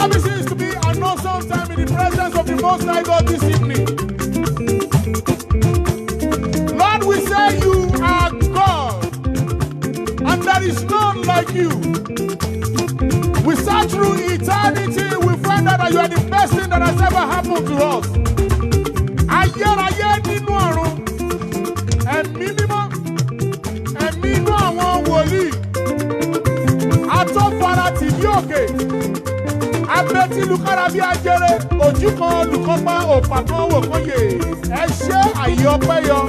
promises to be an awesome time in the presence of the Most High God this evening. Lord, we say you are God, and there is none like you. We search through eternity, we find out that you are the best thing that has ever happened to us. Ayérayé nínú ọ̀run, ẹ̀mí mímọ́, ẹ̀mí inú àwọn wòlíì, atọ́fara tìbí òkè, abẹ́tílùkára bí ajere, ojú kan olùkọ́pá òpà kan wò kan yè, ẹ ṣé àyè ọpẹ́ yọ.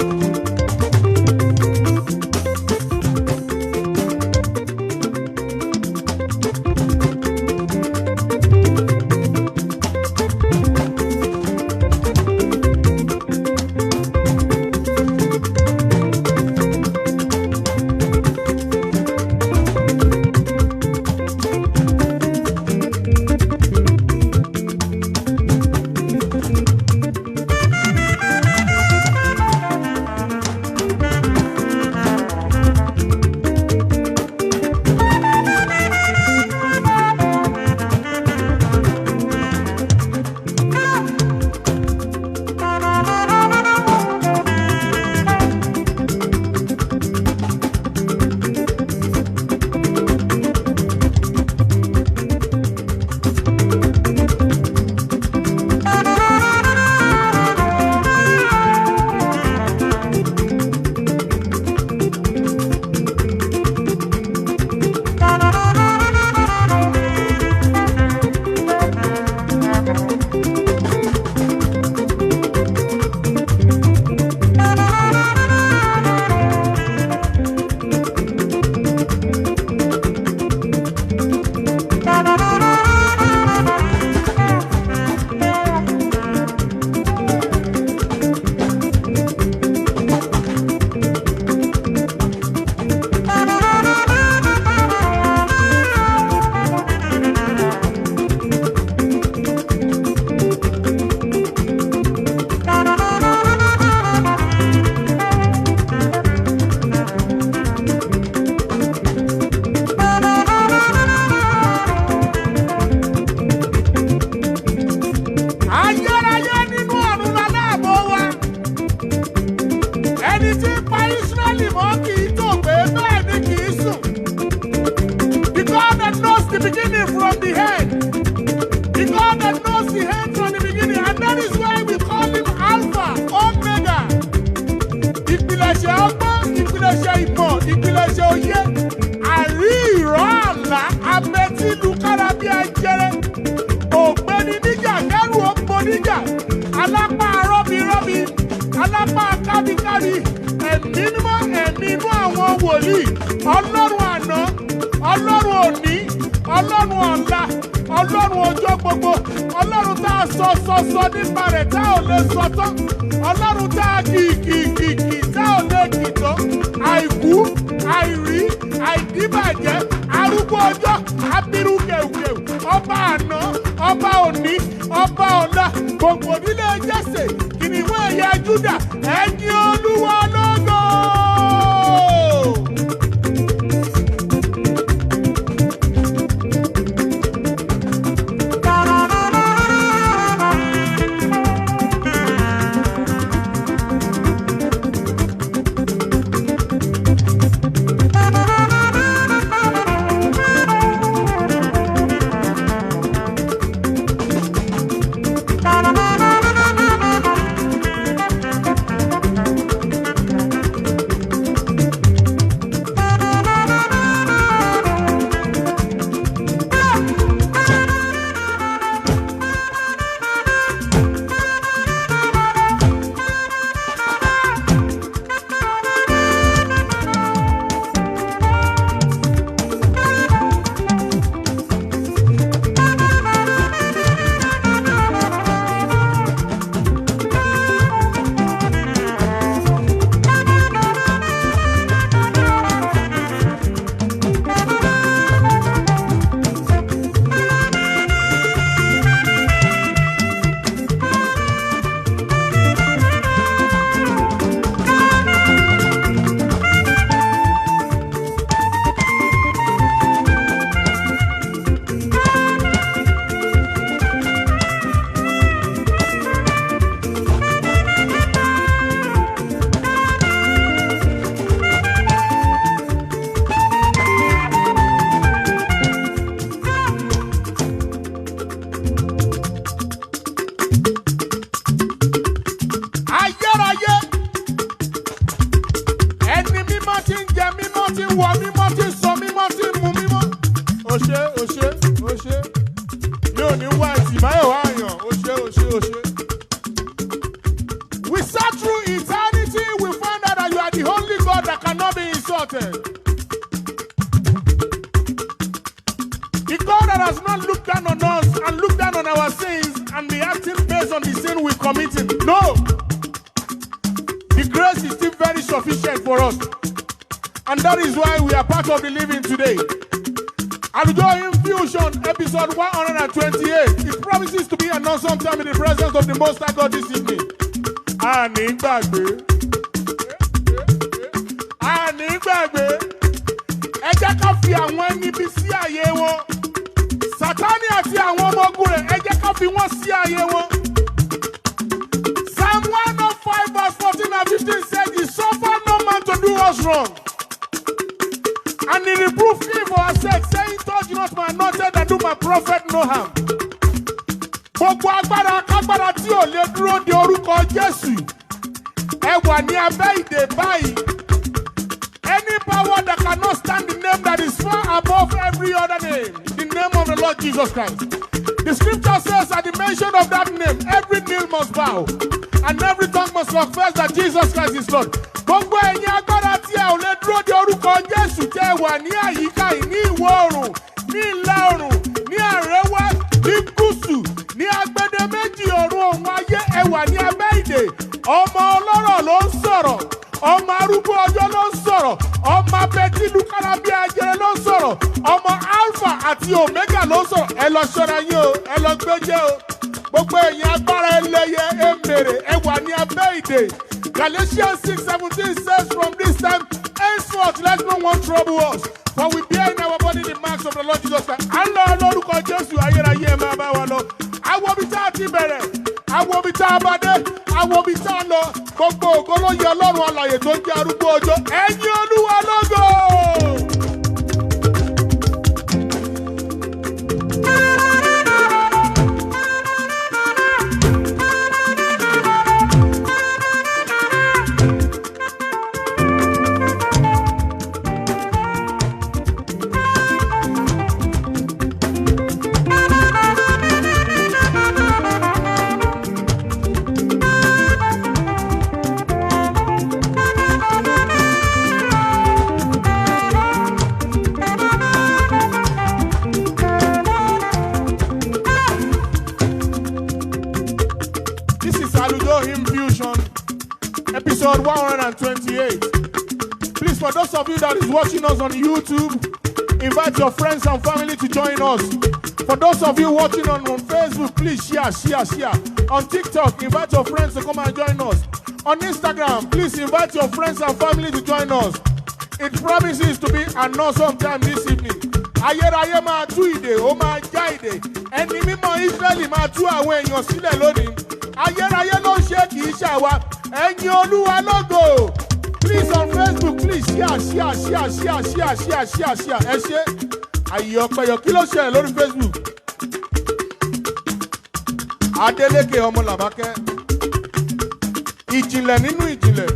Ọlọ́run àná, Ọlọ́run òní, Ọlọ́run ọ̀la, Ọlọ́run ọjọ́ gbogbo, Ọlọ́run tá a sọ nípa rẹ̀ tá ò lè sọ tán, Ọlọ́run tá a kì tá ò lè kì tán, àìkú, àìrí, àìdíbàjẹ́, arúgbó ọjọ́, abirú kẹ̀kẹ́, ọba àná, ọba òní, ọba ọ̀la, gbogbo nílé Jésè, kìnìún ẹ̀yà Júdà, ẹ̀yin Olúwa lógo. comforted. The God that has not looked down on us and looked down on our sins and be acting based on the sin we committed. No. The grace is still very sufficient for us. And that is why we are part of the living today. AlujoHymn Fusion, episode 128. It promises to be an awesome time in the presence of the Most High God this evening. Anigbagbe. Ẹ jẹ́ ká fi àwọn ẹni bí sí àyè wọn. Sátánì àti àwọn ọmọ ogun rẹ̀, ẹ jẹ́ ká fi wọ́n sí àyè wọn. Psalm 105 verse 14 and 15 says, "He suffered no man to do us wrong. And he reproved him for our sake, saying, touch not my anointed and do my prophet no harm." Gbogbo agbára kágbára tí ò lè dúró de orúkọ Jésù. Ẹ wà ní abẹ́ ìdè báyìí. Any power that cannot stand the name that is far above every other name, the name of the Lord Jesus Christ. The scripture says at the mention of that name, every knee must bow and every tongue must confess that Jesus Christ is Lord. Gbogbo ẹ̀yin agbára tí ẹ ò lè dúró de orúkọ Jésù tẹ́ wà ní àyíká yìí ní ìwọ̀ oòrùn, ní ìlà oòrùn, ní àríwá, ní gúúsù, ní agbede méjì ọ̀run òun ayé ẹ wà ní abẹ́ ìdè. Ọmọ ọlọ́rọ̀ ló ń sọ̀rọ̀. Ọmọ arúgbó ọjọ́ ló ń sọ̀rọ̀. Ọmọ abẹ́tílù kárábí ajẹrẹ ló ń sọ̀rọ̀. Ọmọ Alpha àti Omega ló ń sọ̀rọ̀. Ẹ lọ ṣọ́ra yín o, ẹ lọ gbéjẹ́ o. Gbogbo èèyàn agbára ẹlẹ́yẹ emèrè ẹ wà ní abẹ́ ìdè. Galatians 6:17 says, "From this time henceforth let no one trouble us, for we bear in our body the marks of the Lord Jesus Christ." À ń lọ lórúkọ Jésù ayérayé ẹ máa bá wa lọ. Àwọn ibi tá a ti bẹ̀rẹ̀, àwọn ibi tá a bá dé, àwọn ibi tá a lọ. Gbogbo ògo ló yẹ Ọlọ́run alààyè tó ń jẹ́ arúgbó ọjọ́. Ẹ̀yin Olúwa lógo. AlujoHymn Fusion, episode 128. Please, for those of you that is watching us on YouTube, invite your friends and family to join us. For those of you watching on Facebook, please share. On TikTok, invite your friends to come and join us. On Instagram, please invite your friends and family to join us. It promises to be an awesome time this evening. Ayérayé máa tú ìdè, ó máa já ìdè. Ẹni mímọ́ Ísírẹ́lì máa tú àwọn èèyàn sílẹ̀ lónìí. Ayérayé ló ń ṣe kì í ṣàwa. Ẹ̀yin Olúwa lógo. Please on Facebook, please share. Ẹ ṣé. Àyè ọ̀pẹ̀yọ̀ kí ló ṣẹlẹ̀ lórí Facebook? Adélékè ọmọ Làbákẹ́. Ìjìnlẹ̀ nínú ìjìnlẹ̀.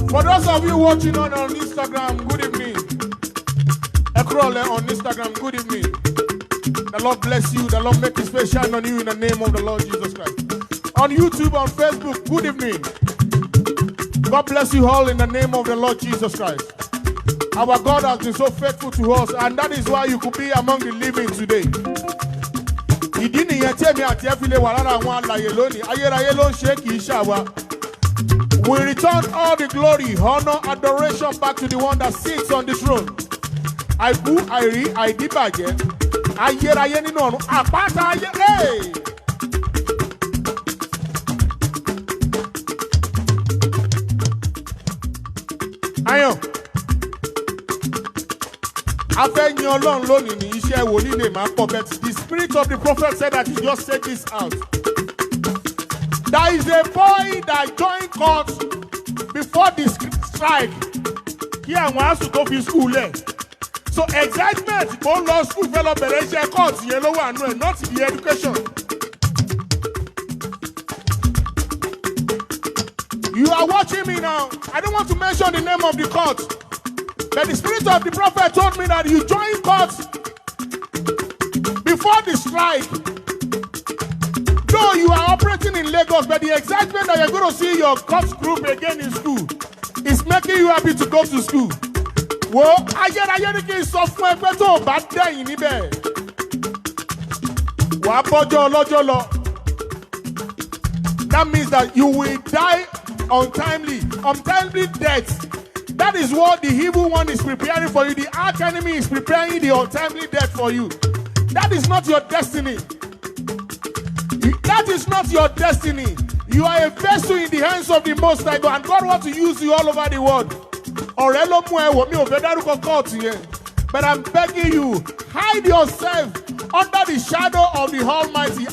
For those of you watching on Instagram, good evening. Ekrole on Instagram, good evening. The Lord bless you. The Lord make His face shine on you in the name of the Lord Jesus Christ. On YouTube, on Facebook, good evening. God bless you all in the name of the Lord Jesus Christ. Our God has been so faithful to us, and that is why you could be among the living today. Ìdí nìyẹn tí èmi àti ẹ fi lè wà lára àwọn alààyè lónìí. Ayérayé ló ń ṣe kì í ṣàwa. We return all the glory, honor, adoration back to the one that sits on the throne. àìkú àìrí àìdíbàjẹ́ ayérayé nínú ọ̀run àpáta ayé. Ayọ̀ a fẹ́ yin Ọlọ́run lónìí ní iṣẹ́ wòlíì lè máa pọ̀ bẹ́ẹ̀. The spirit of the prophet said that he just said this out. There is a boy that joined court before the strike. Kí àwọn asùn tó fi school lẹ̀. So excitement kò ń lọ school fẹ́ lọ bẹ̀rẹ̀ iṣẹ́ court yẹn ló wà nù ẹ̀, not the education. You are watching me now. I don't want to mention the name of the court. But the spirit of the prophet told me that you joined court before the strike. Though you are operating in Lagos, but the excitement that you're going to see your court group again in school is making you happy to go to school. Wo ayérayé ní kí n sọ fún ẹgbẹ́ tó bá dẹ̀yìn níbẹ̀. Wà á bọ́jọ́ ọlọ́jọ́ lọ. That means that you will die untimely death. That is what the evil one is preparing for you. The arch enemy is preparing the untimely death for you. That is not your destiny. That is not your destiny. You are a vessel in the hands of the Most High God, and God wants to use you all over the world. But I'm begging you, hide yourself under the shadow of the Almighty.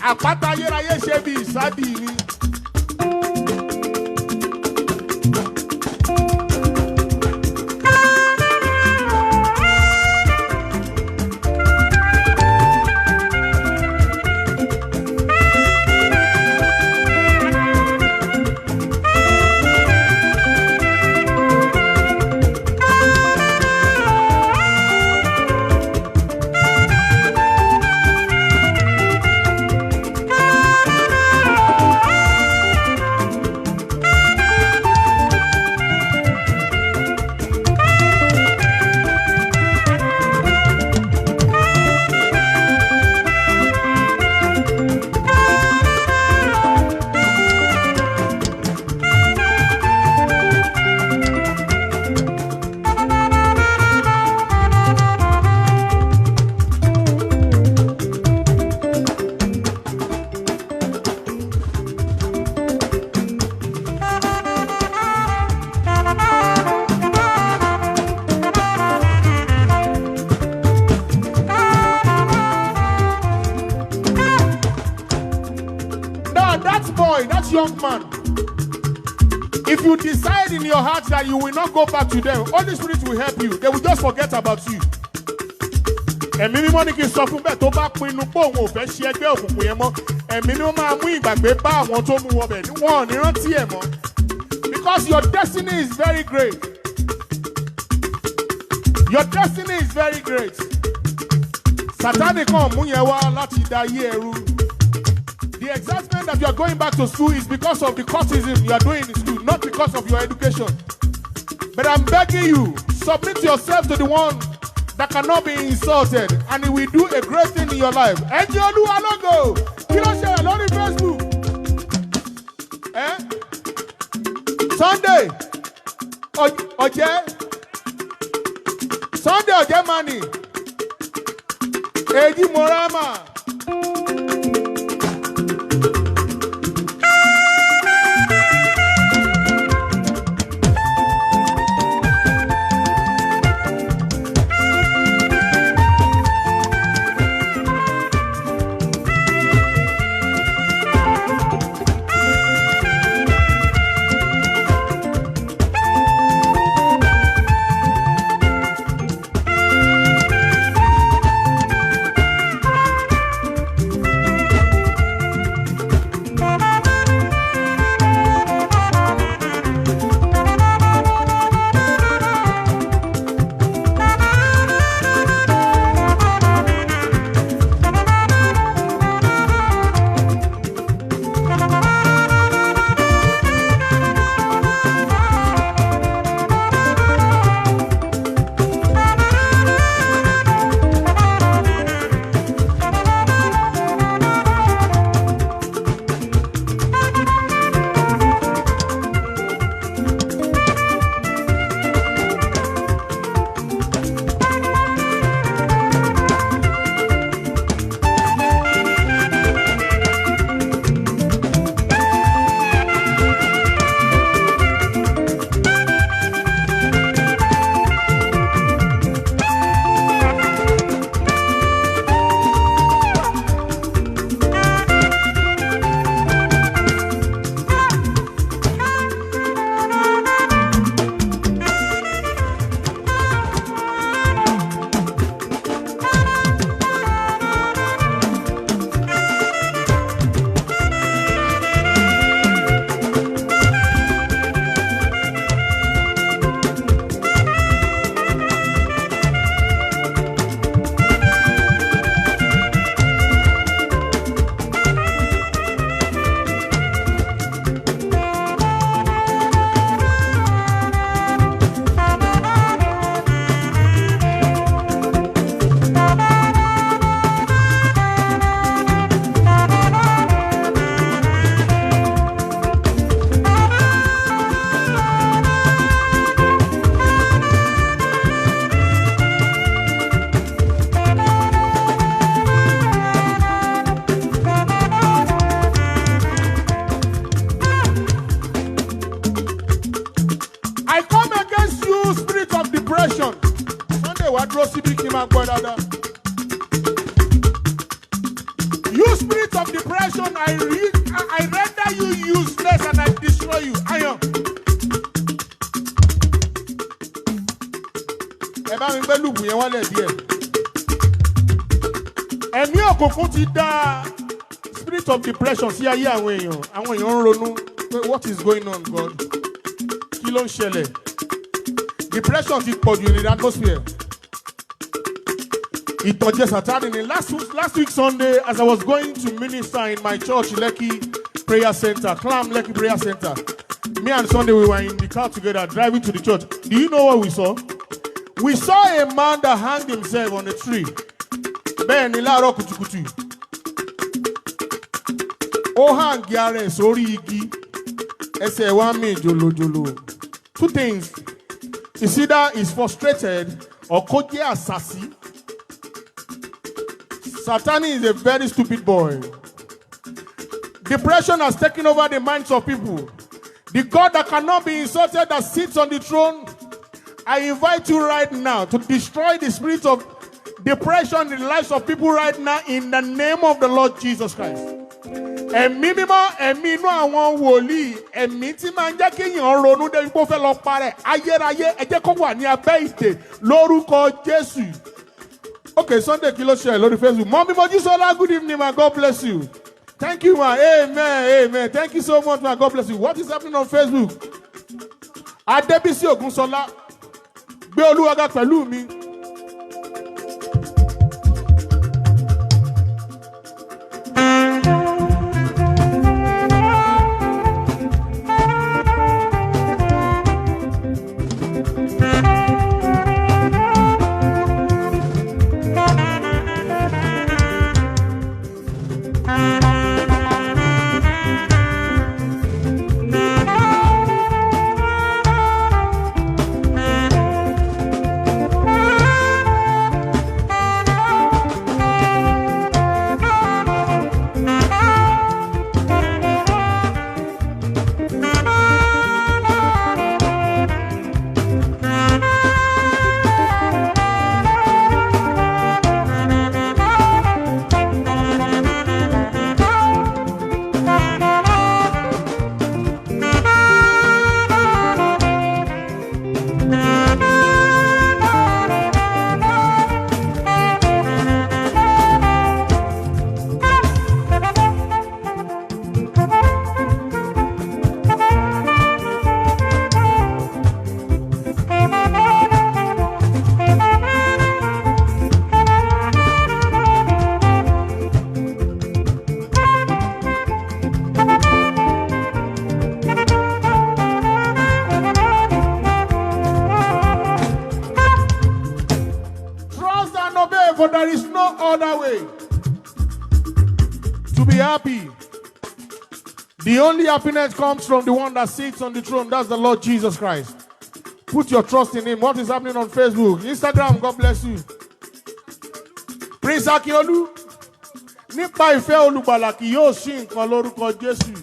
That young man, if you decide in your heart that you will not go back to them, Holy Spirit will help you. They will just forget about you. Ẹ̀mí mímọ́ ní kí n sọ fún bẹ́ẹ̀ tó bá pinnu pé òun ò fẹ́ ṣe ẹgbẹ́ òkùnkùn yẹn mọ́. Ẹ̀mí mímọ́ máa mú ìgbàgbé bá àwọn tó mú wọn bẹ̀ ní wọn ò ní rántí ẹ̀ mọ́. Because your destiny is very great. Your destiny is very great. Sátánì kan mú yẹn wá láti dá ayé ẹrú. The excitement that you are going back to school is because of the courtism you are doing in school, not because of your education. But I'm begging you, submit yourself to the one that cannot be insulted, and he will do a great thing in your life. Ẹ̀jẹ̀ Olúwa lógo, kí ló ṣẹlẹ̀ lórí Facebook? Sunday ọ̀jẹ̀ mani, Èjì Morama. You spirit of depression, I render you useless and I destroy you. Iron. Ẹ̀mí òkùnkùn ti dá spirit of depression sí ayé àwọn èèyàn. Àwọn èèyàn ń ronú pé what is going on, God? Kí ló ń ṣẹlẹ̀? Depression ti pọ̀ jù in the atmosphere. Ìtànjẹ Sátánì ni last week Sunday as I was going to minister in my church Lekki Prayer Center, Clam Lekki Prayer Center. Me and Sunday we were in the car together driving to the church. Do you know what we saw? We saw a man that hanged himself on a tree. Bẹ́ẹ̀ ni láàárọ̀ kùtùkùtù. Ó hang ara ẹ̀ sórí igi. Ẹsẹ̀ wá mì jòlòjòlò. Two things. It's either he's frustrated or kó jẹ́ àṣàsí. Satani is a very stupid boy. Depression has taken over the minds of people. The God that cannot be insulted that sits on the throne, I invite you right now to destroy the spirit of depression in the lives of people right now in the name of the Lord Jesus Christ. Ẹ̀mí mímọ́, ẹ̀mí inú àwọn wòlíì, ẹ̀mí tí máa ń jẹ́ kí èèyàn ronú débi kó fẹ́ lọ parẹ́, ayérayé, ẹ jẹ́ kó wà ní abẹ́ ìdè lórúkọ Jésù. Okay, Sunday kí ló ṣe lórí Facebook. Mommy Mojisola, good evening, ma. God bless you. Thank you, ma. Amen, amen. Thank you so much, ma. God bless you. What is happening on Facebook? Adébísí Ògúnṣọlá, gbé Olúwa ga pẹ̀lú mi. For there is no other way to be happy. The only happiness comes from the one that sits on the throne. That's the Lord Jesus Christ. Put your trust in him. What is happening on Facebook? Instagram, God bless you. Prince Akiolu. Nípa ìfẹ́ olùgbàlà kì yóò ṣí nǹkan lórúkọ Jésù.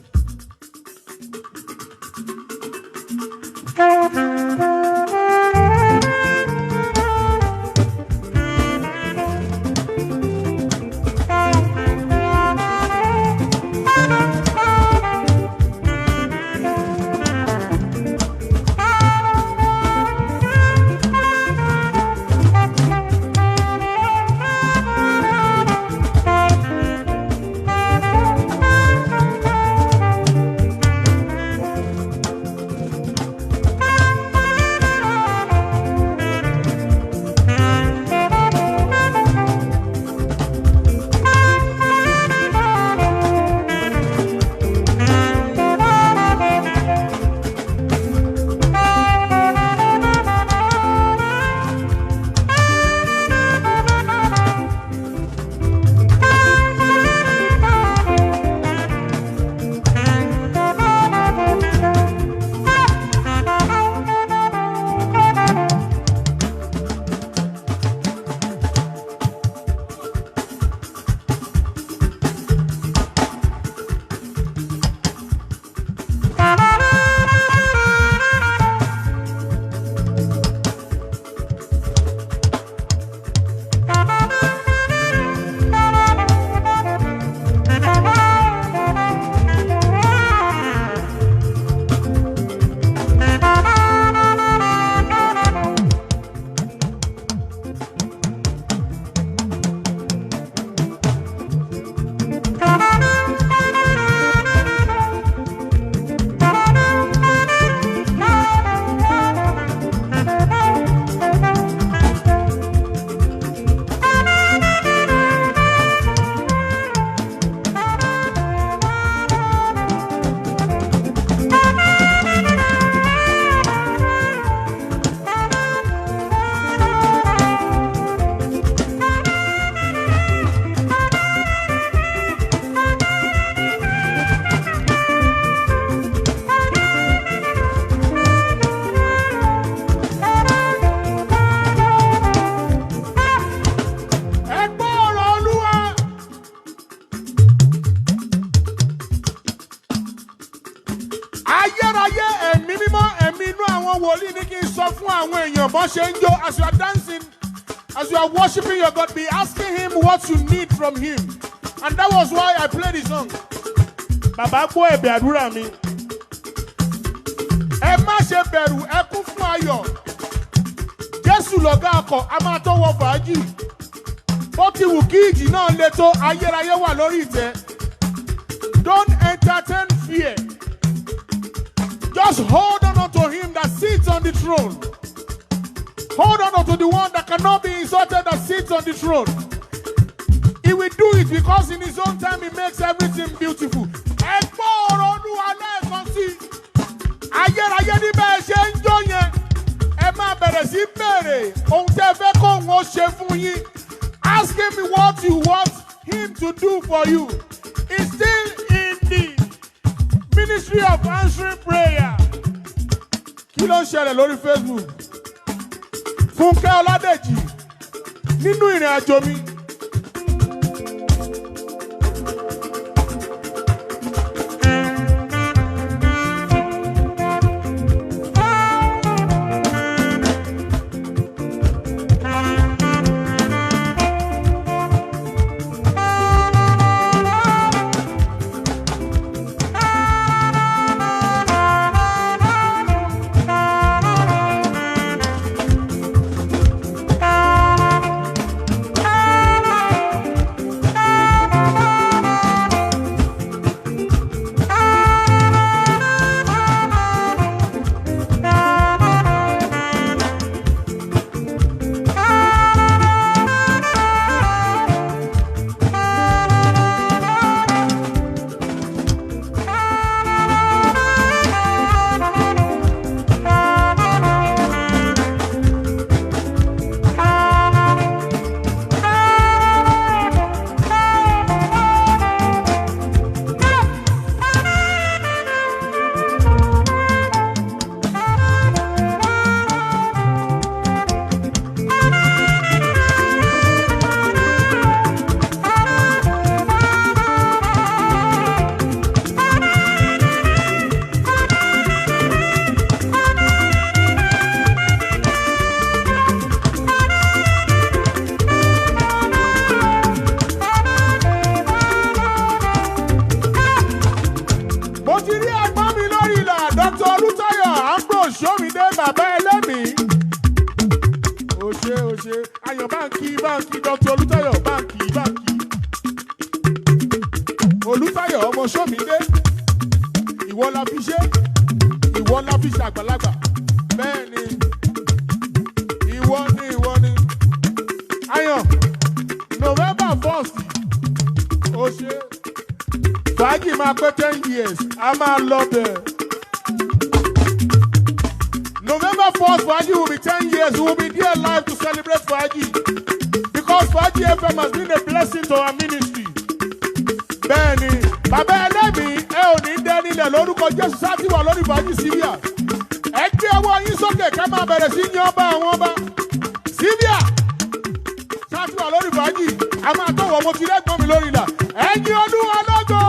àwọn wòlíì ní kí n sọ fún àwọn èèyàn bọ́n ṣe ń jó. As you are dancing, as you are worshiping your God, be asking him what you need from him. And that was why I played the song. Bàbá gbọ́ ẹ̀bẹ̀ àdúrà mi. Ẹ má ṣe bẹ̀rù, ẹ kún fún ayọ̀. Jésù lọ̀gá akọ̀, a máa tó wọ fàájì. Bó ti wù kí ìjì náà le tó, ayérayé wà lórí ìtẹ́. Don't entertain fear. Just hold on to him that sits on the throne. Hold on to the one that cannot be insulted that sits on the throne. He will do it because in his own time he makes everything beautiful. Ẹ gbọ́ ọ̀rọ̀ Olúwa lẹ́ẹ̀kan sí. Ayérayé ní bẹ́ẹ̀ ṣe ń jó yẹn. Ẹ máa bẹ̀rẹ̀ sí béèrè ohun tẹ́ fẹ́ kó òun ó ṣe fún yín. Ask him what you want him to do for you. He's still in the ministry of answering prayer. Kí ló ń ṣẹlẹ̀ lórí Facebook? Fúnkẹ́ Ọládèjì nínú ìrìn àjò mi. Báńkì Dr. Olútáyọ̀ báńkì. Olútáyọ̀ ọmọ Ṣómídé. Ìwọ la fi ṣe. Ìwọ la fi ṣàgbàlagbà. Bẹ́ẹ̀ ni. Ìwọ ni. Ayọ̀. November 1st. Ó ṣe. Fàájì máa pé 10 years. A máa lọ bẹ̀. November 1st, Fàájì will be 10 years. We will be there live to celebrate Fàájì. Because Fàájì FM has been a blessing to our ministry. Bẹ́ẹ̀ni, bàbá ẹlẹ́mìí ẹ ò ní dẹ́ nílẹ̀ lórúkọ Jésù sáàtì wà lórí Fàájì Síbíà. Ẹ gbé ọwọ́ yín sókè ká máa bẹ̀rẹ̀ sí yan ọba àwọn ọba. Síbíà sáàtì wà lórí Fàájì. A máa tọ̀wọ̀ mo ti lẹ́gbọ̀n mi lórí ìlà. Ẹ̀yin Olúwa lógo.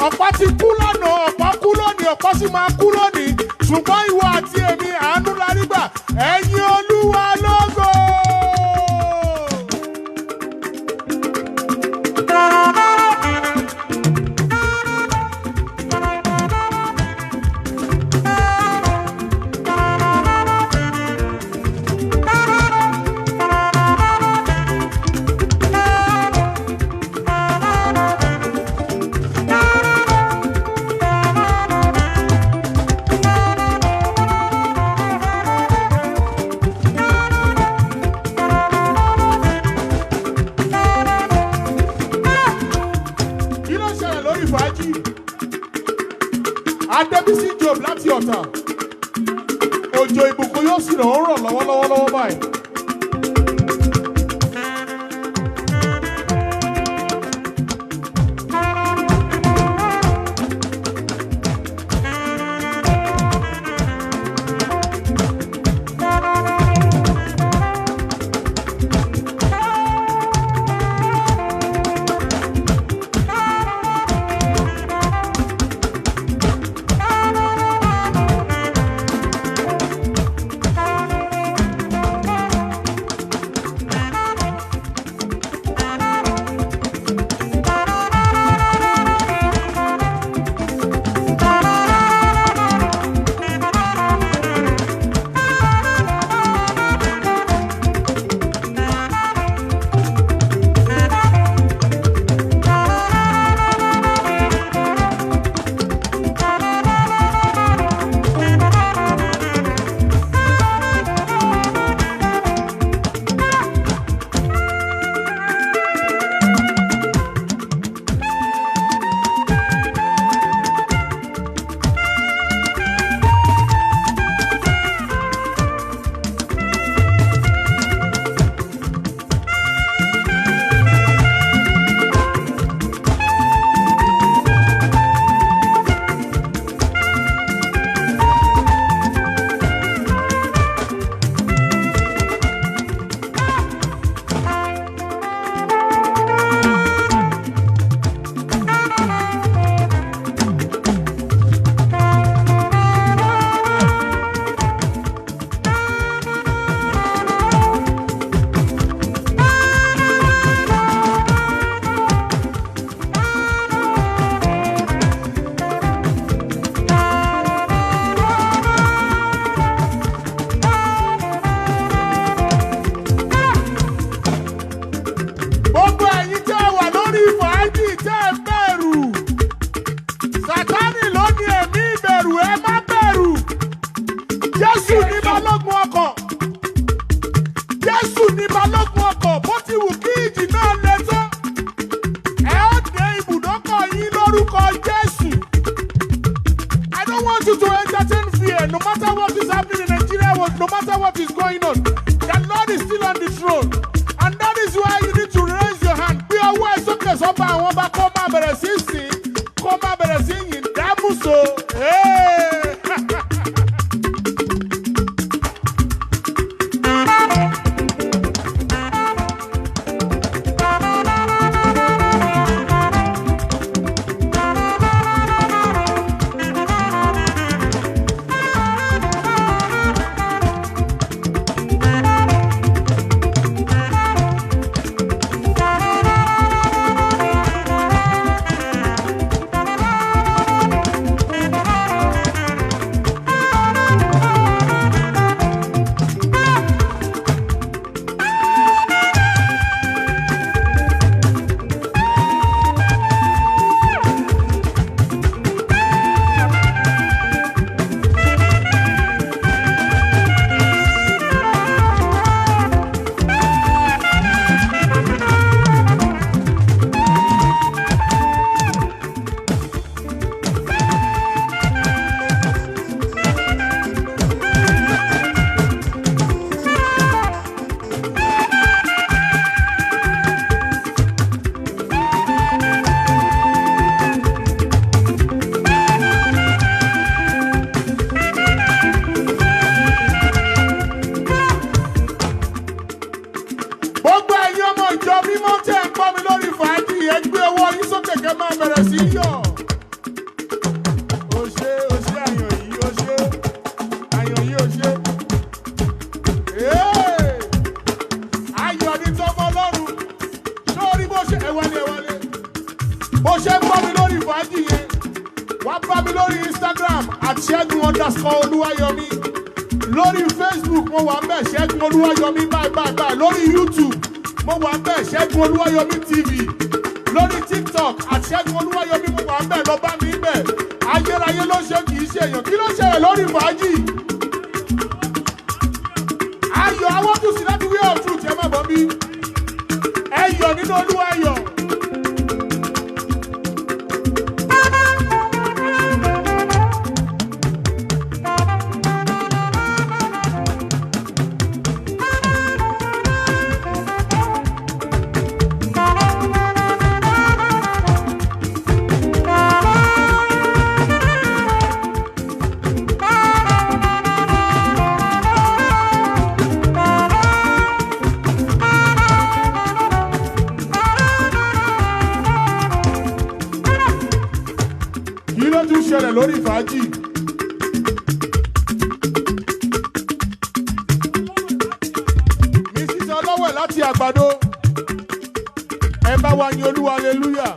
ọ̀pọ̀ ti kú lánàá, ọ̀pọ̀ kú lónìí, ọ̀pọ̀ sì máa kú lónìí. Ṣùgbọ́n ìwọ àti èmi àánú la rí gbà. Ẹ̀yin Olúwa lógo. Adébísí Job láti Ọ̀tà. Òjò ìbùkún yóò sì rọ̀ lọ́wọ́lọ́wọ́ báyìí. No matter what is happening in Nigeria, no matter what is going on, the Lord is still on the throne. And that is why you need to raise your hand. Bí ọwọ́ ẹ̀ sókè sọ́ba àwọn bá kọ́ máa bẹ̀rẹ̀ sí sìn, kọ́ máa bẹ̀rẹ̀ sí yìn dámúso. ṣe ń gbọ́ mi lórí fàájì yẹn wá bá mi lórí Instagram @Segun_Oluwayomi lórí Facebook mo wà ńbẹ̀ Segun Oluwayomi báyìí lórí YouTube mo wà ńbẹ̀ Segun Oluwayomi TV lórí TikTok @Segun Oluwayomi mo wà ńbẹ̀ lọ bá mi ńbẹ̀ ayérayé ló ṣe kì í ṣe èèyàn kí ló ṣẹlẹ̀ lórí fàájì ayọ̀ awọ́túnṣe láti wí ọ̀tún tí ẹ má bọ́ bí ẹyọ̀ nínú Olúwa ẹyọ̀. Lórí fàájì Mrs. Ọlọ́wẹ̀ láti Àgbàdo ẹ bá wa yin Olúwa hallelujah.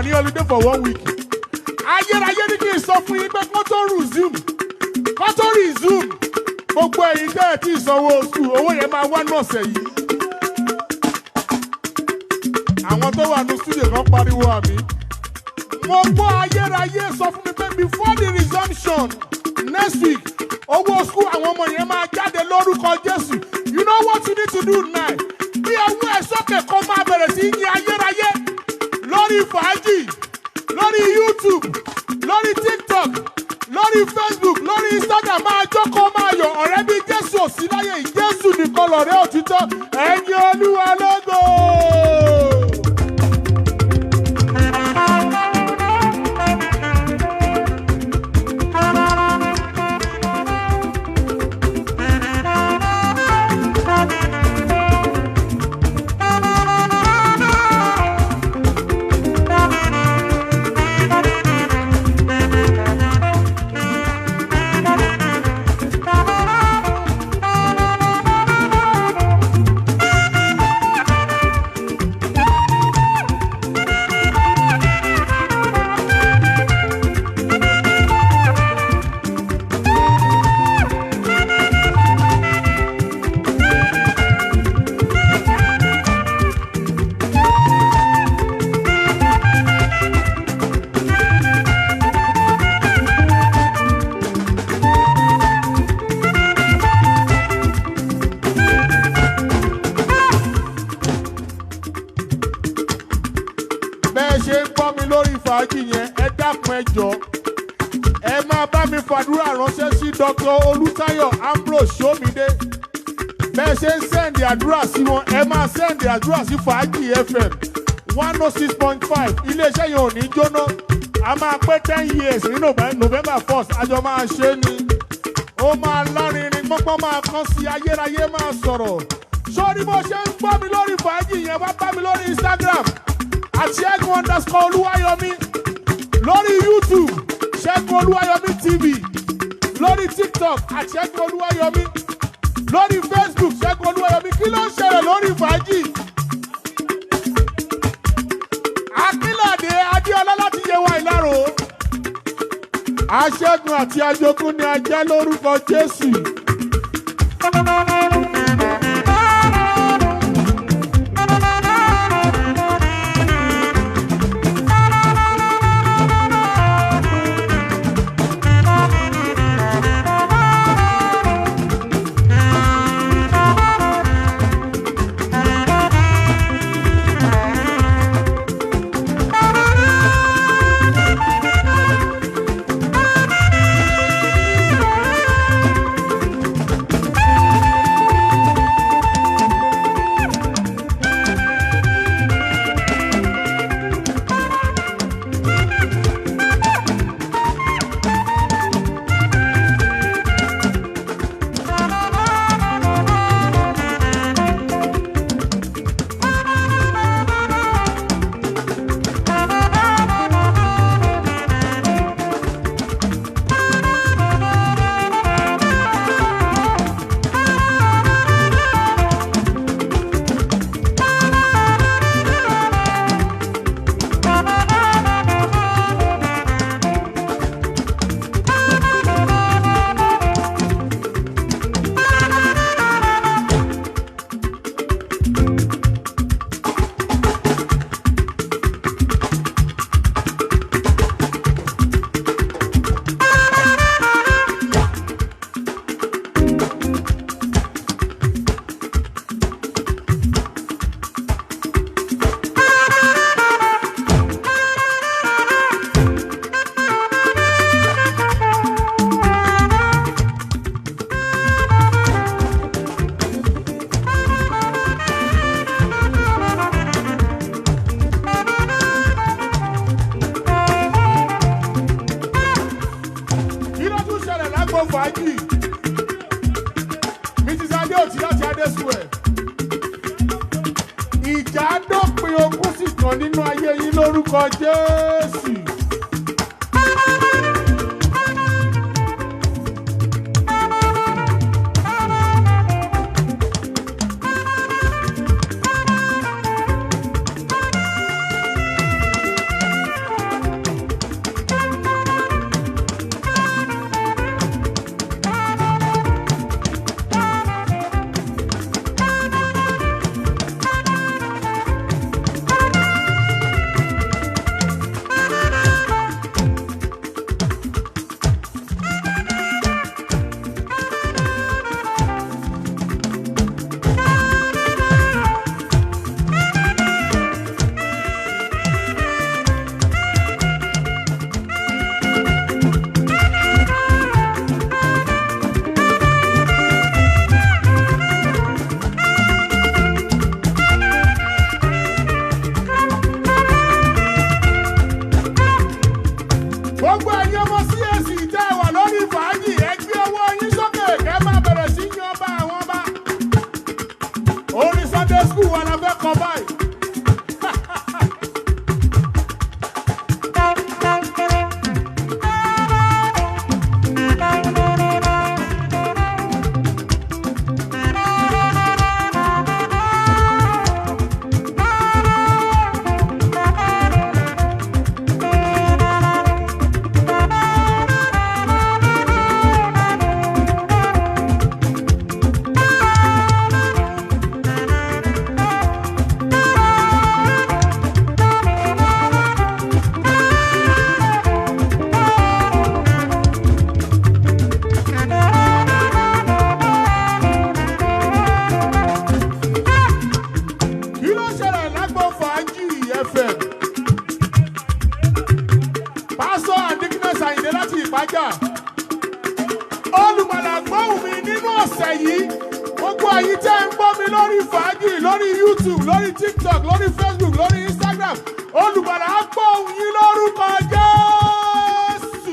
Ní holiday for 1 week. Ayérayé ní kí n sọ fún yín pé kó tó resume. Gbogbo ẹ̀yin tẹ́ ẹ̀ tí ìsanwó oṣù owó yẹn máa wá ní ọ̀sẹ̀ yìí. Àwọn tó wà ní studio kan pariwo àmì. Mo gbọ́ ayérayé sọ fún mi pé before the resumption next week, owó school àwọn ọmọ yẹn máa jáde lórúkọ Jésù. You know what you need to do now? Bí ọwọ́ ẹ̀ sókè kó máa bẹ̀rẹ̀ sí yin ayérayé. Lórí fàájì, lórí YouTube, lórí TikTok, lórí Facebook, lórí Instagram máa jókòó máa yọ̀ ọ̀rẹ́ bí Jésù ò sí láyé Jésù nìkan lọ̀rẹ́ òtítọ́ ẹ̀yin Olúwa lógo. Dr. Olutayo Ambrose Shomide bẹ́ẹ̀ ṣe ń sẹ́ndì àdúrà sí wọn ẹ máa sẹ́ndì àdúrà sí Fàájì FM 106.5 iléeṣẹ́ yẹn ò ní jóná a máa pé 10 years ní November 1st àjọ máa ṣe ni ó máa lárinrin gbọ́ngbọ́n máa kán sí ayérayé máa sọ̀rọ̀ sórí bó ṣe ń gbọ́ mi lórí Fàájì yẹn wá bá mi lórí Instagram @Segun_Oluwayomi lórí YouTube Segun Oluwayomi TV lórí TikTok Segun Oluwayomi lórí Facebook Segun Oluwayomi kí ló ń ṣẹlẹ̀ lórí Fàájì. Akínládé Adéọlá láti Yewa Ìlárò Aṣẹ́gun àti ajogún ni a jẹ́ lórúkọ Jésù. Fàájì Mrs. Adéòtí láti Adésùwẹ̀. Ìjà dópin ogún sì tàn nínú ayé yín lórúkọ Jésù. Olùgbàlà gbóhùn mi nínú ọ̀sẹ̀ yìí. Gbogbo ẹ̀yin tẹ́ ń gbọ́ mi lórí Fàájì, lórí YouTube, lórí TikTok, lórí Facebook, lórí Instagram. Olùgbàlà gbóhùn yín lórúkọ Jésù.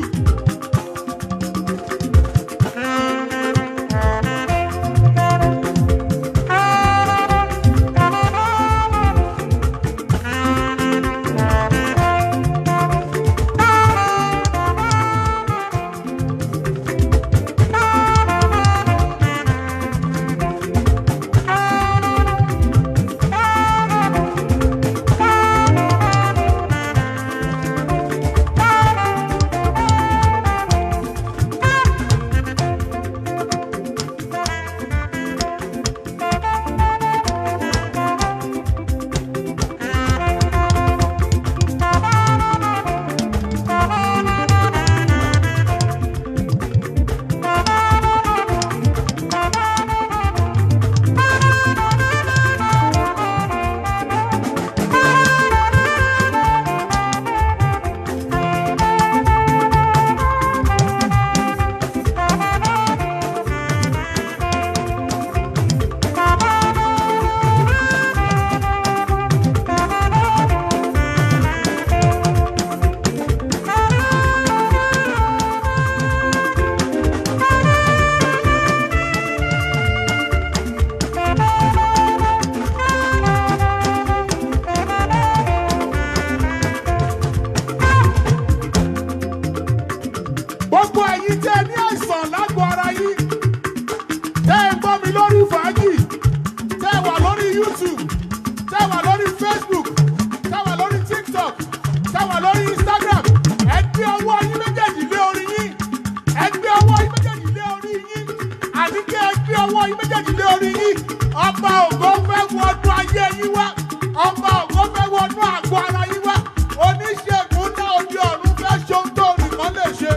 Gbogbo ẹ̀yin tẹ́ ní àìsàn lágọ̀ọ́ ara yín. Tẹ́ ẹ gbọ́ mi lórí fàájì. Tẹ́ ẹ wà lórí YouTube. Tẹ́ ẹ wà lórí Facebook. Tẹ́ ẹ wà lórí TikTok. Tẹ́ ẹ wà lórí Instagram. Ẹ gbé ọwọ́ yín méjèèjì lé orí yín. Ẹ gbé ọwọ́ yín méjèèjì lé orí yín. Àní kí ẹ gbé ọwọ́ yín méjèèjì lé orí yín. Ọba ògo fẹ́ wọnú ayé yín wá. Ọba ògo fẹ́ wọnú àgọ́ ara yín wá. Oníṣègùn náà òde ọ̀run fẹ́ ṣe ohun tó nìkan lè ṣe.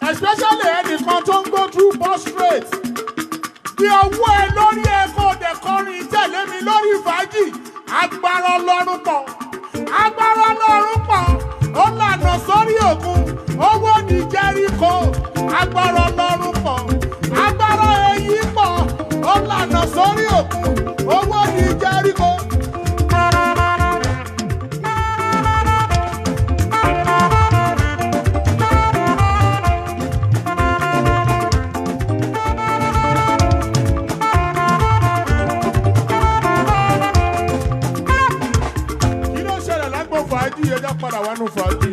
Especially ẹnìkan tó ń go through prostrate. Bí ọwọ́ ẹ lórí ẹ̀kọ́ ọ̀dẹ̀ kọrin tẹ̀lé mi lórí fàájì. Agbára Ọlọ́run pọ̀. Agbára Ọlọ́run pọ̀. Ó lànà sórí òkun. Owó ní Jẹ́ríkò. Agbára Ọlọ́run pọ̀. Agbára èyí pọ̀. Ó lànà sórí òkun. Owó ní Jẹ́ríkò. Ẹjọ́ padà wá nù fàájì.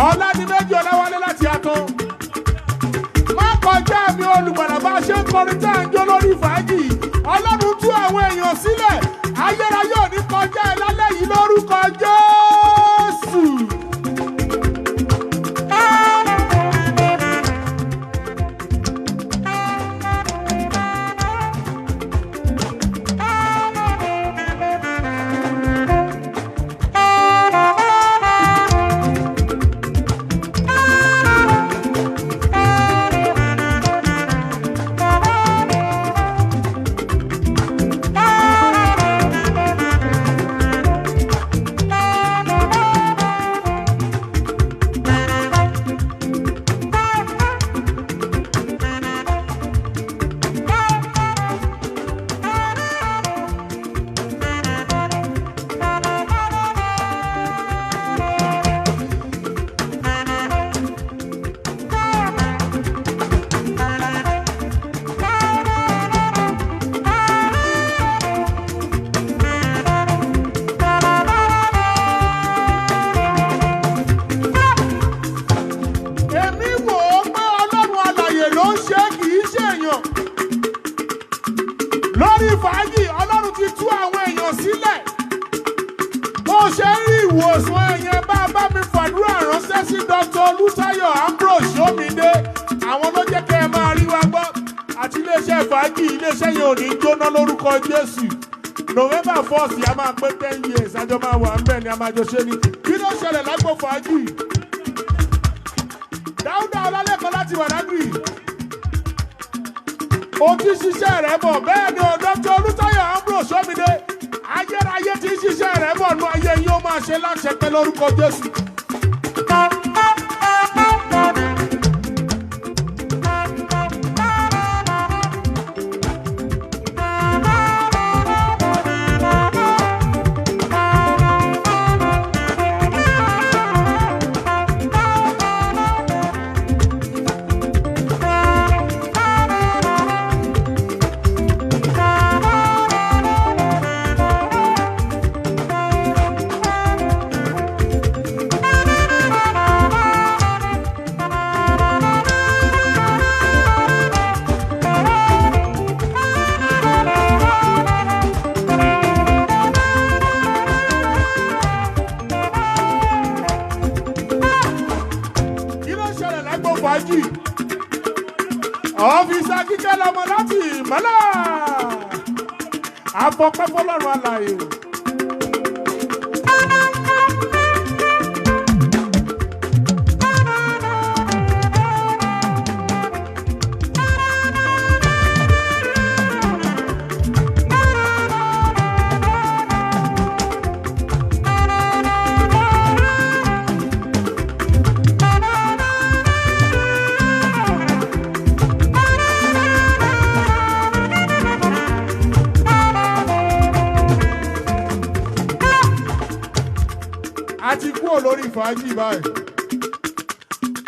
Ọlá ni méjì Ọláwálé láti Atọ́. Má kọjá mi olùgbàlà bá ṣe ń kọrin tá à ń jó lórí fàájì. Ọlọ́run tú àwọn èèyàn sílẹ̀. Ayérayé ò ní kọjá ẹ lálẹ́ yìí lórúkọ Jésù. Fàájì Ọlọ́run ti tú àwọn èèyàn sílẹ̀. Bó ṣe ń rí ìwòsàn ẹ̀yẹn bá mi fàdúrà ránṣẹ́ sí Dr. Oluwayomi. Àwọn ló jẹ́ kẹ́ ẹ máa rí wa gbọ́. Àti iléeṣẹ́ fàájì iléeṣẹ́ yẹn ò ní jóná lórúkọ Jésù. November 1st a máa pé 10 years àjọ máa wà ń bẹ̀ ni a máa jọ ṣe ni. Kí ló ṣẹlẹ̀ lágbo fàájì? Dáúdà Ọlálẹ́kan láti Wàdágìrì. Ó ti ṣiṣẹ́ rẹ̀ bọ̀ bẹ́ẹ̀ ni Dr. Oluwayomi. Ayérayé ti ṣiṣẹ́ rẹ̀ bọ̀ nú ayé yóò máa ṣe láṣẹ pẹ́ lórúkọ Jésù. fàájì. Ọ́fíìsì Akíkẹ́ lọmọ láti Ìmọ́lá. Àfọ̀pẹ́ fọlọ́run alààyè.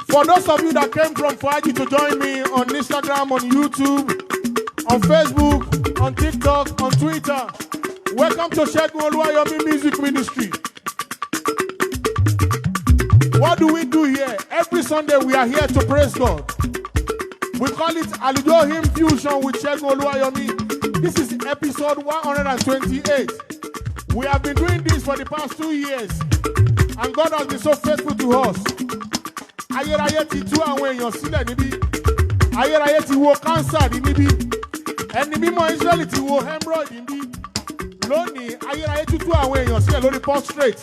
For those of you that came from Faji to join me on Instagram, on YouTube, on Facebook, on TikTok, on Twitter, welcome to Segun Oluwayomi Music Ministry. What do we do here? Every Sunday we are here to praise God. We call it AlujoHymn Fusion with Segun Oluwayomi. This is episode 128. We have been doing this for the past 2 years. And God has been so faithful to us. Ayérayé ti tú àwọn èèyàn sílẹ̀ níbí. Ayérayé ti wo cancer níbí. Ẹni mímọ́ Israẹli ti wo hemorrhoid níbí. Lónìí, ayérayé ti tú àwọn èèyàn sílẹ̀ lórí prostrate.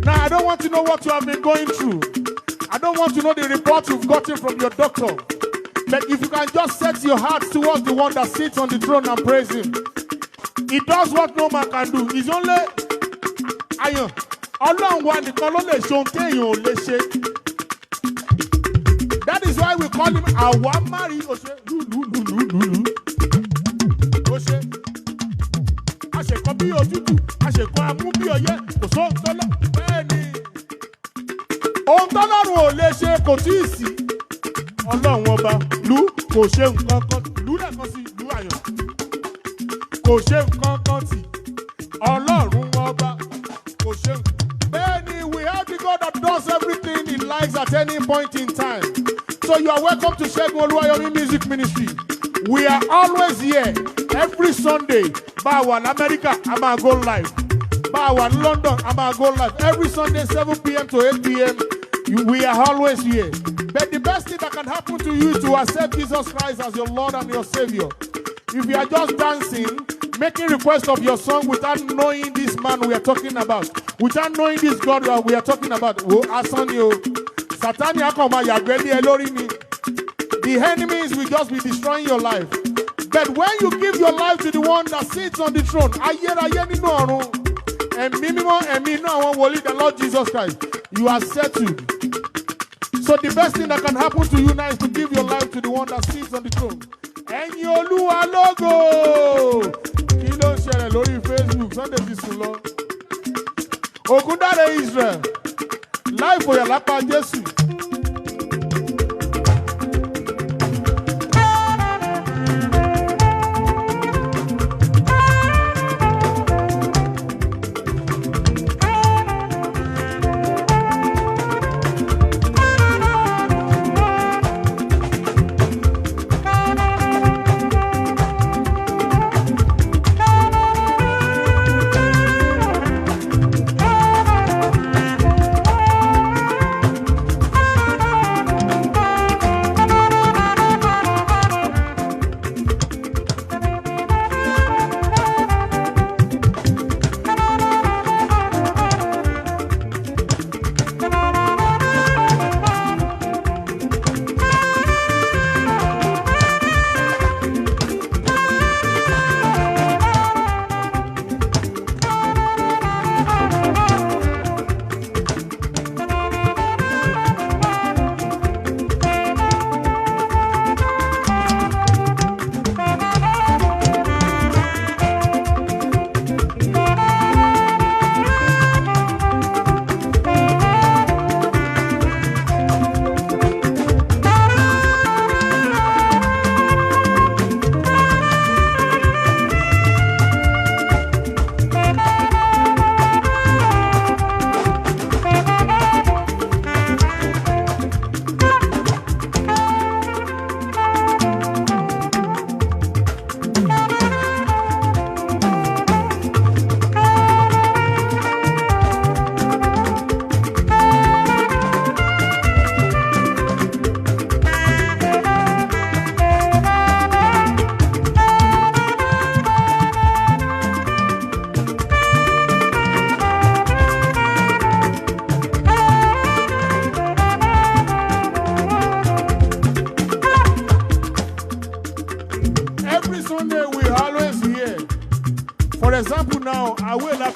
Now, I don't want to know what you have been going through. I don't want to know the report you've gotten from your doctor. But if you can just set your heart towards the one that sits on the throne and praise him. He does what no man can do. He's only iron. Ọlọ́run wa nìkan ló lè ṣe ohun téèyàn ò lè ṣe. That is why we call him Àwámárì Òṣè. Òṣè. Àṣekọ bí òtútù, àṣekọ amú bí ọyẹ́, kò sóhun tọ́lọ́. Bẹ́ẹ̀ni. Ohun tọ́lọ́run ò lè ṣe kò tí ì sí. Ọlọ́run ọba lú kò ṣe nǹkan kan. Lú lẹ́ẹ̀kan sí ìlú Ayọ̀. Kò ṣe nǹkan kan tì. Ọlọ́run ọba kò ṣe nǹkan. We have the God that does everything he likes at any point in time. So you are welcome to Segun Oluwayomi Music Ministry. We are always here every Sunday. Bawa in America, I'm going to go live. Bawa in London, I'm going to go live. Every Sunday, 7 p.m. to 8 p.m. We are always here. But the best thing that can happen to you is to accept Jesus Christ as your Lord and your Savior. If you are just dancing, making request of your song without knowing this man we are talking about, without knowing this God that we are talking about, the enemies will just be destroying your life. But when you give your life to the one that sits on the throne, the Lord Jesus Christ, you are settled. So the best thing that can happen to you now is to give your life to the one that sits on the throne. Ẹ̀yin Olúwa lógo! Kí ló ń ṣẹlẹ̀ lórí Facebook? Sunday ti sùn lọ. Ògúndáre Israel. Láì fòyà lápá Jésù.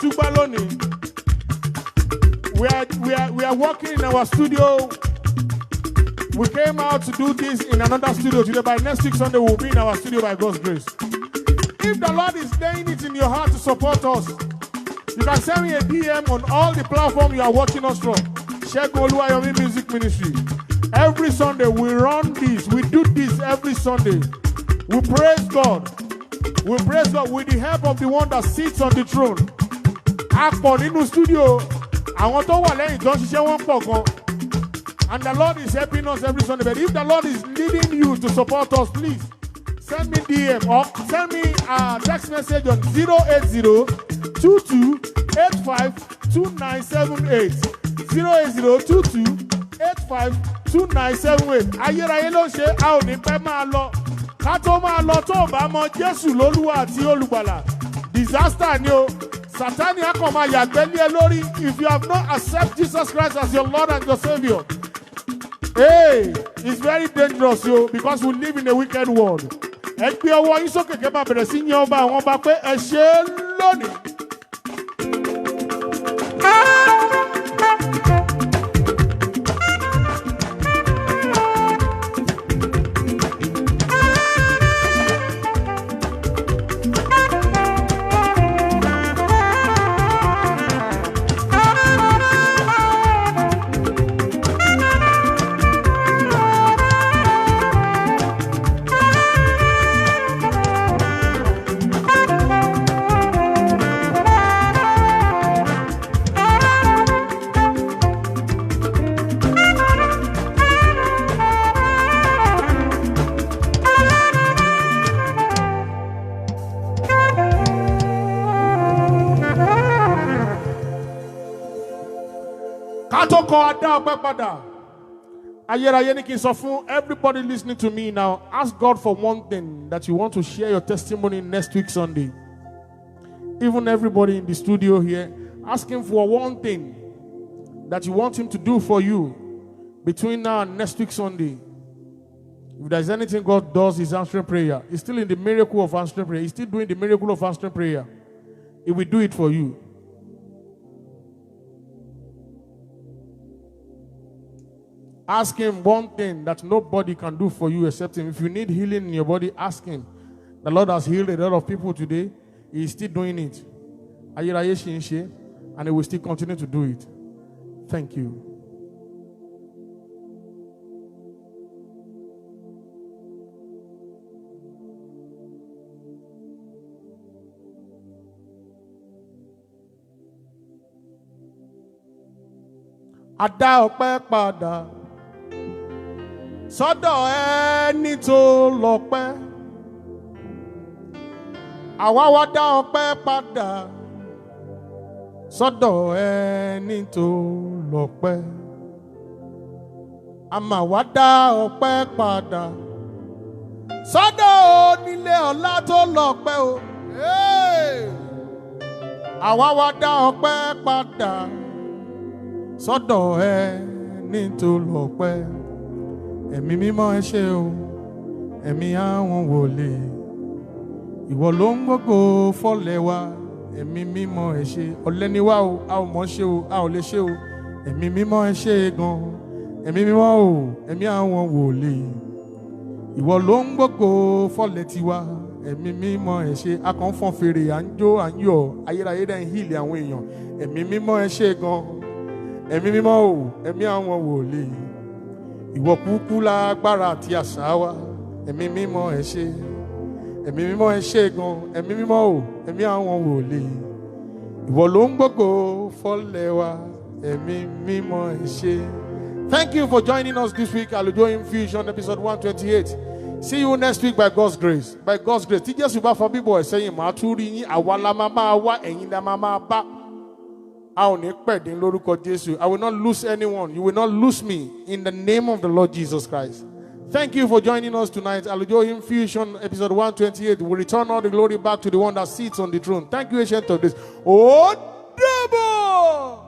We are working in our studio. We came out to do this in another studio today. By next week Sunday, we'll be in our studio by God's grace. If the Lord is laying it in your heart to support us, you can send me a DM on all the platforms you are watching us from. Segun Oluwayomi Music Ministry. Every Sunday we run this. We do this every Sunday. We praise God. We praise God with the help of the one that sits on the throne. Akpon nínú studio. Àwọn tó wà lẹ́yìn tó ń ṣiṣẹ́ wọn pọ̀ gan. And the Lord is helping us every Sunday. But if the Lord is leading you to support us, please send me DM or send me a text message on 08022852978. 08022852978. Ayérayé ló ń ṣe, a ò ní pẹ́ máa lọ. Ká tó máa lọ tó bá mọ Jésù lólúwa àti olùgbàlà. Disaster ni o. Satani akọ̀ máa yàgbẹ́ lé ẹ lórí. If you have not accepted Jesus Christ as your Lord and your Savior, hey, it's very dangerous, yo, because we live in a wicked world. Ẹ gbé ọwọ́ yín sókè kẹ́ bá bẹ̀rẹ̀ sí yan ọba àwọn ọba pé ẹ ṣe é lónìí. Everybody listening to me now, ask God for one thing that you want to share your testimony next week Sunday. Even everybody in the studio here, ask him for one thing that you want him to do for you between now and next week Sunday. If there's anything God does, he's answering prayer. He's still in the miracle of answering prayer. He's still doing the miracle of answering prayer. He will do it for you. Ask him one thing that nobody can do for you except him. If you need healing in your body, ask him. The Lord has healed a lot of people today. He is still doing it. And he will still continue to do it. Thank you. Ada ọpẹ́ padà sọ́dọ̀ ẹni tó lọ́pẹ́. Àwa wá dá ọpẹ́ padà sọ́dọ̀ ẹni tó lọ́pẹ́. A máa wá dá ọpẹ́ padà sọ́dọ̀ onílé ọlá tó lọ́pẹ́ o. Àwa wá dá ọpẹ́ padà sọ́dọ̀ ẹni tó lọ́pẹ́. Ẹ̀mí mímọ́ ẹ ṣé o, ẹ̀mí àwọn wòlíì. Ìwọ ló ń gbógo fọ́lẹ̀ wa, ẹ̀mí mímọ́ ẹ ṣé. Ọ̀lẹ ni wá o, a ò mọ̀ ṣe o, a ò lè ṣe o. Ẹ̀mí mímọ́ ẹ ṣé gan, ẹ̀mí mímọ́ o, ẹ̀mí àwọn wòlíì. Ìwọ ló ń gbógo fọ́lẹ̀ tiwa, ẹ̀mí mímọ́ ẹ ṣé. A kàn ń fọn fèrè, à ń jó, à ń yọ̀, ayérayé dẹ̀ ń hìlì àwọn èèyàn. Ẹ̀mí mímọ́ ẹ ṣé gan, ẹ̀mí mímọ́ o, ẹ̀mí àwọn wòlíì. Ìwọ kúkú lágbára àti àṣà wa, ẹ̀mí mímọ́ ẹ ṣé. Ẹ̀mí mímọ́ ẹ ṣé gan, ẹ̀mí mímọ́ o, ẹ̀mí àwọn wòlíì. Ìwọ ló ń gbógo fọ́lẹ̀ wa, ẹ̀mí mímọ́ ẹ ṣé. Thank you for joining us this week, AlujoHymn Fusion episode 128. See you next week by God's grace. By God's grace. Tí Jésù bá fọ bíbọ̀ ẹ̀ sẹ́yìn, màá tún rí yín, àwa la máa wá, ẹ̀yin la máa bá. I will not lose anyone. You will not lose me in the name of the Lord Jesus Christ. Thank you for joining us tonight. AlujoHymn Fusion episode 128. We return all the glory back to the one that sits on the throne. Thank you, Ancient of Days. Oh, double!